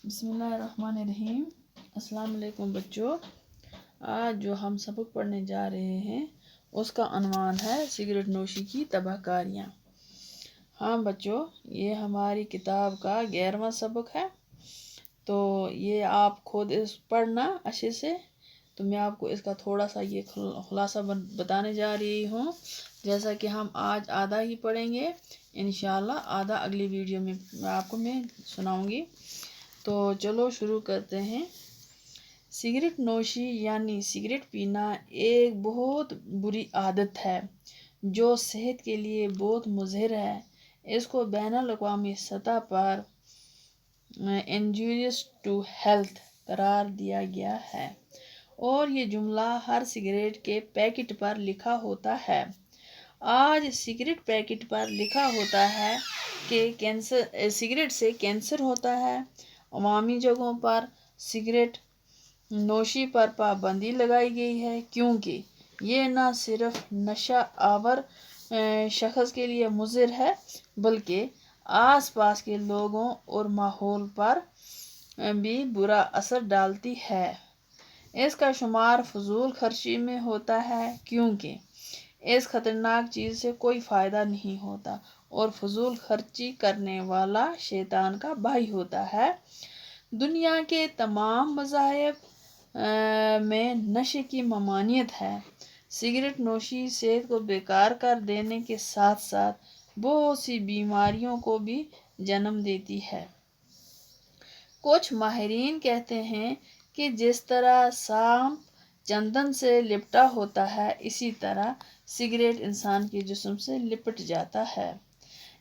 بسم اللہ الرحمن الرحیم۔ السلام علیکم بچوں، آج جو ہم سبق پڑھنے جا رہے ہیں اس کا عنوان ہے سگریٹ نوشی کی تباہ کاریاں۔ ہاں بچوں، یہ ہماری کتاب کا 11واں سبق ہے، تو یہ آپ خود پڑھنا اچھے سے۔ تو میں آپ کو اس کا تھوڑا سا یہ خلاصہ بتانے جا رہی ہوں، جیسا کہ ہم آج آدھا ہی پڑھیں گے، انشاءاللہ آدھا اگلی ویڈیو میں آپ کو میں سناؤں گی۔ تو چلو شروع کرتے ہیں۔ سگریٹ نوشی یعنی سگریٹ پینا ایک بہت بری عادت ہے جو صحت کے لیے بہت مضر ہے۔ اس کو بین الاقوامی سطح پر انجوریس ٹو ہیلتھ قرار دیا گیا ہے، اور یہ جملہ ہر سگریٹ کے پیکٹ پر لکھا ہوتا ہے۔ آج سگریٹ پیکٹ پر لکھا ہوتا ہے کہ سگریٹ سے کینسر ہوتا ہے۔ عوامی جگہوں پر سگریٹ نوشی پر پابندی لگائی گئی ہے، کیونکہ یہ نہ صرف نشہ آور شخص کے لیے مضر ہے بلکہ آس پاس کے لوگوں اور ماحول پر بھی برا اثر ڈالتی ہے۔ اس کا شمار فضول خرچی میں ہوتا ہے، کیونکہ اس خطرناک چیز سے کوئی فائدہ نہیں ہوتا اور فضول خرچی کرنے والا شیطان کا بھائی ہوتا ہے۔ دنیا کے تمام مذاہب میں نشے کی ممانعت ہے۔ سگریٹ نوشی صحت کو بیکار کر دینے کے ساتھ ساتھ بہت سی بیماریوں کو بھی جنم دیتی ہے۔ کچھ ماہرین کہتے ہیں کہ جس طرح سانپ چندن سے لپٹا ہوتا ہے، اسی طرح سگریٹ انسان کے جسم سے لپٹ جاتا ہے،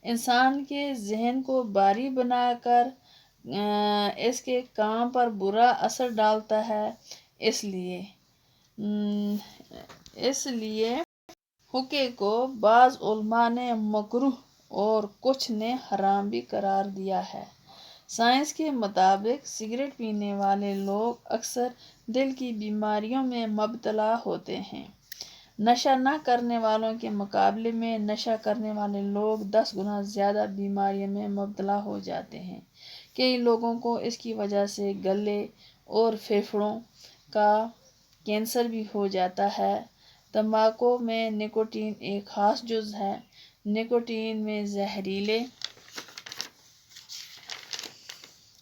انسان کے ذہن کو باری بنا کر اس کے کام پر برا اثر ڈالتا ہے۔ اس لیے حقے کو بعض علماء نے مکروہ اور کچھ نے حرام بھی قرار دیا ہے۔ سائنس کے مطابق سگریٹ پینے والے لوگ اکثر دل کی بیماریوں میں مبتلا ہوتے ہیں۔ نشہ نہ کرنے والوں کے مقابلے میں نشہ کرنے والے لوگ 10 گنا زیادہ بیماریوں میں مبتلا ہو جاتے ہیں۔ کئی لوگوں کو اس کی وجہ سے گلے اور پھیپھڑوں کا کینسر بھی ہو جاتا ہے۔ تمباکو میں نکوٹین ایک خاص جز ہے۔ نکوٹین میں زہریلے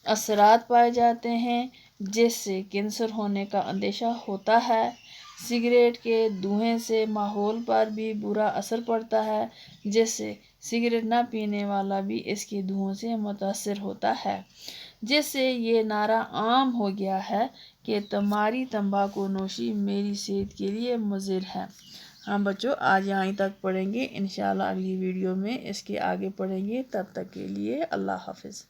اثرات پائے جاتے ہیں جس سے کینسر ہونے کا اندیشہ ہوتا ہے۔ سگریٹ کے دھوئیں سے ماحول پر بھی برا اثر پڑتا ہے، جس سے سگریٹ نہ پینے والا بھی اس کے دھوئیں سے متاثر ہوتا ہے، جس سے یہ نعرہ عام ہو گیا ہے کہ تمہاری تمباکو نوشی میری صحت کے لیے مضر ہے۔ ہاں بچوں، آج یہاں تک پڑھیں گے، انشاءاللہ اگلی ویڈیو میں اس کے آگے پڑھیں گے۔ تب تک کے لیے اللہ حافظ۔